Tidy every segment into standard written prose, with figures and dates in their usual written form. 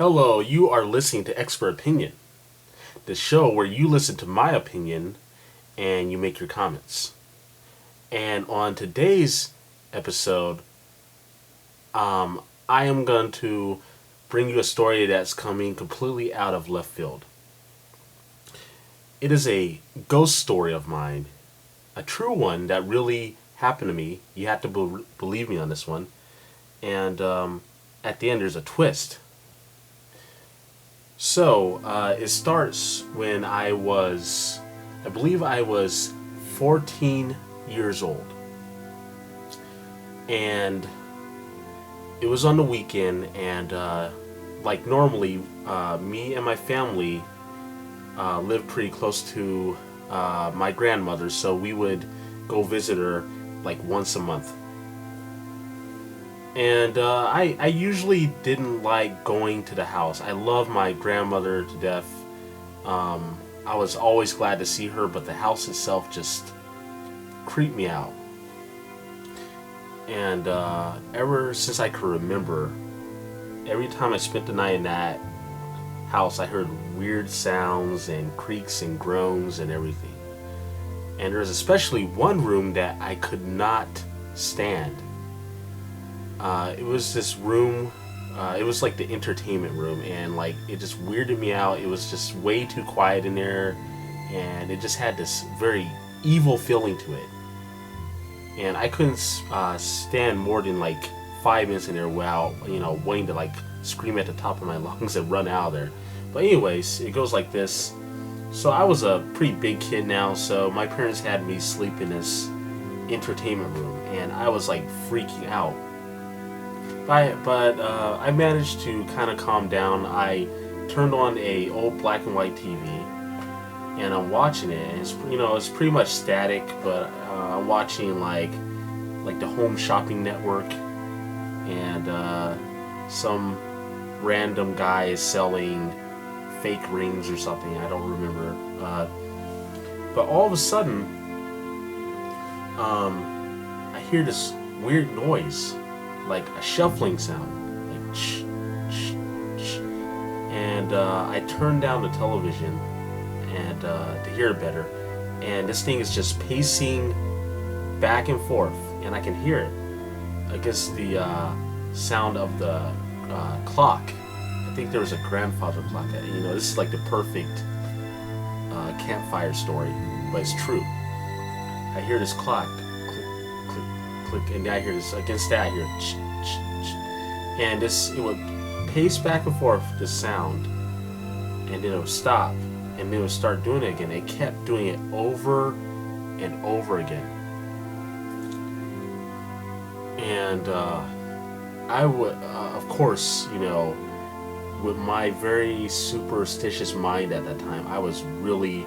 Hello, you are listening to Expert Opinion, the show where you listen to my opinion and you make your comments. And on today's episode, I am going to bring you a story that's coming completely out of left field. It is a ghost story of mine, a true one that really happened to me. You have to believe me on this one. And at the end, there's a twist. So, it starts when I believe I was 14 years old. And it was on the weekend, and like normally, me and my family lived pretty close to my grandmother, so we would go visit her like once a month. And I usually didn't like going to the house. I love my grandmother to death. I was always glad to see her, but the house itself just creeped me out. And ever since I could remember, every time I spent the night in that house, I heard weird sounds and creaks and groans and everything. And there's especially one room that I could not stand. It was this room, it was like the entertainment room, and like it just weirded me out. It was just way too quiet in there, and it just had this very evil feeling to it. And I couldn't stand more than like 5 minutes in there without, wanting to like scream at the top of my lungs and run out of there. But anyways, it goes like this. So I was a pretty big kid now, so my parents had me sleep in this entertainment room, and I was like freaking out. But I managed to kind of calm down. I turned on a old black and white TV, and I'm watching it. And it's pretty much static, but I'm watching like the Home Shopping Network, and some random guy is selling fake rings or something. I don't remember. But all of a sudden, I hear this weird noise. Like a shuffling sound, like shh, shh, shh. And I turned down the television and to hear it better. And this thing is just pacing back and forth, and I can hear it against the sound of the clock. I think there was a grandfather clock. This is like the perfect campfire story, but it's true. I hear this clock. And I hear this against that. I hear ch, ch, ch. And it would pace back and forth the sound, and then it would stop, and then it would start doing it again. It kept doing it over and over again. And I would, of course, with my very superstitious mind at that time, I was really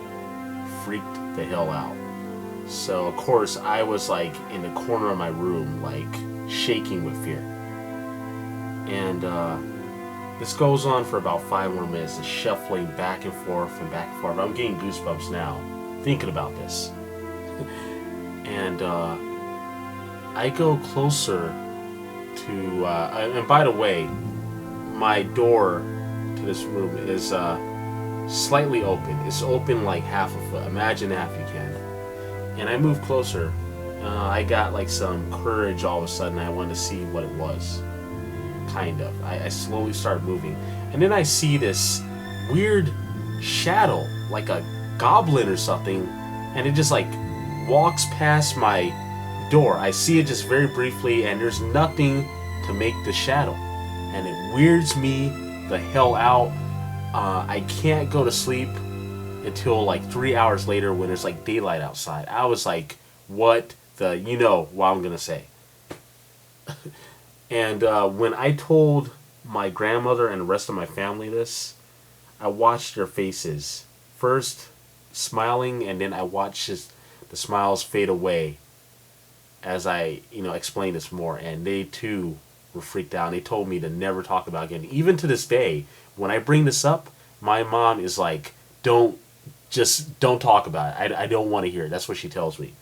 freaked the hell out. So, of course, I was, like, in the corner of my room, like, shaking with fear. And, this goes on for about 5 more minutes, it's shuffling back and forth and back and forth. I'm getting goosebumps now, thinking about this. And, I go closer to, and by the way, my door to this room is, slightly open. It's open like half a foot. Imagine that if you can. And I moved closer. I got like some courage all of a sudden. I wanted to see what it was. Kind of. I slowly started moving. And then I see this weird shadow, like a goblin or something. And it just like walks past my door. I see it just very briefly, and there's nothing to make the shadow. And it weirds me the hell out. I can't go to sleep until like 3 hours later when there's like daylight outside. I was like, what the, what I'm gonna say. And when I told my grandmother and the rest of my family this, I watched their faces. First smiling, and then I watched the smiles fade away as I, explained this more. And they too were freaked out. And they told me to never talk about it again. Even to this day, when I bring this up, my mom is like, don't talk about it. I don't want to hear it. That's what she tells me.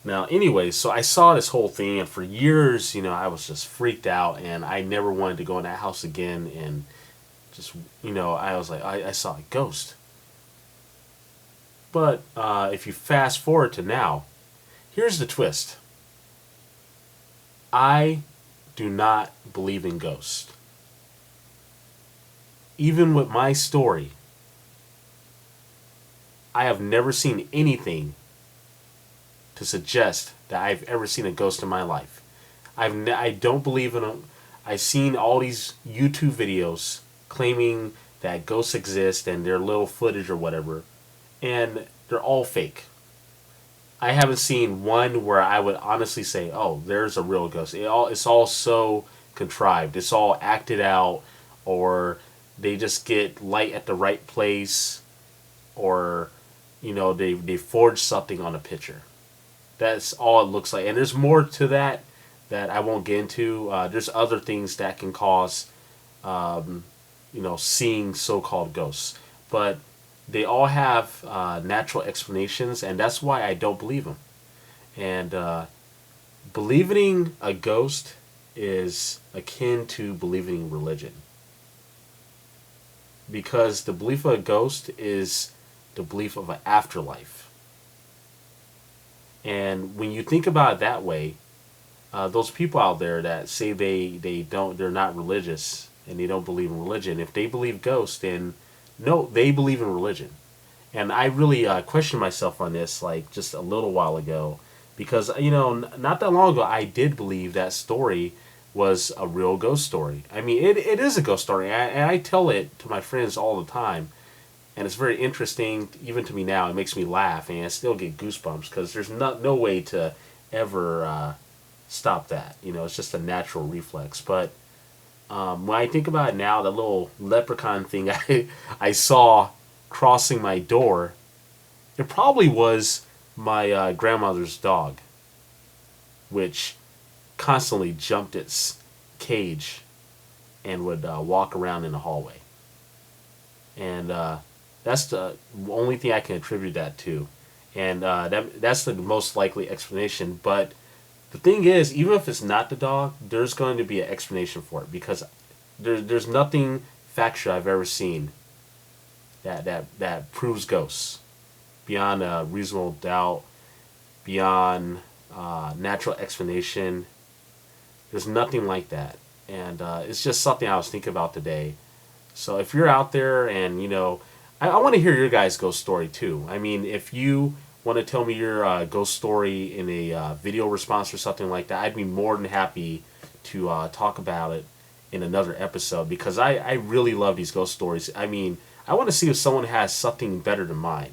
Now, anyway, so I saw this whole thing, and for years, I was just freaked out, and I never wanted to go in that house again. And just, I was like, I saw a ghost. But if you fast forward to now, here's the twist. I do not believe in ghosts. Even with my story, I have never seen anything to suggest that I've ever seen a ghost in my life. I don't believe in them. I've seen all these YouTube videos claiming that ghosts exist and they're little footage or whatever, and they're all fake. I haven't seen one where I would honestly say, "Oh, there's a real ghost." It's all so contrived. It's all acted out, or they just get light at the right place, or they forge something on a picture. That's all it looks like, and there's more to that I won't get into. There's other things that can cause, seeing so-called ghosts, but they all have natural explanations, and that's why I don't believe them. And believing a ghost is akin to believing in religion, because the belief of a ghost is the belief of an afterlife. And when you think about it that way, those people out there that say they're not religious and they don't believe in religion, if they believe ghosts, then no, they believe in religion. And I really questioned myself on this like just a little while ago, because not that long ago I did believe that story was a real ghost story. I mean, it is a ghost story, and I tell it to my friends all the time, and it's very interesting even to me now. It makes me laugh, and I still get goosebumps because there's no way to ever stop that. It's just a natural reflex. But when I think about it now, that little leprechaun thing I saw crossing my door, it probably was my grandmother's dog, which constantly jumped its cage and would walk around in the hallway. And that's the only thing I can attribute that to. And that's the most likely explanation. But the thing is, even if it's not the dog, there's going to be an explanation for it, because there's nothing factual I've ever seen that proves ghosts beyond a reasonable doubt, beyond natural explanation. There's nothing like that, and it's just something I was thinking about today. So if you're out there, and I want to hear your guys' ghost story too. I mean, if you want to tell me your ghost story in a video response or something like that, I'd be more than happy to talk about it in another episode, because I really love these ghost stories. I mean, I want to see if someone has something better than mine.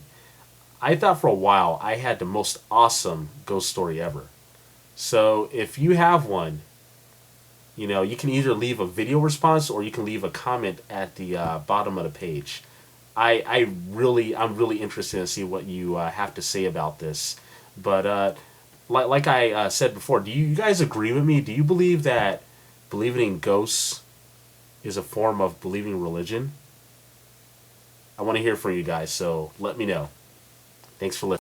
I thought for a while I had the most awesome ghost story ever. So if you have one, you can either leave a video response or you can leave a comment at the bottom of the page. I'm really interested to see what you have to say about this. But like I said before, do you guys agree with me? Do you believe that believing in ghosts is a form of believing in religion? I want to hear from you guys, so let me know. Thanks for listening.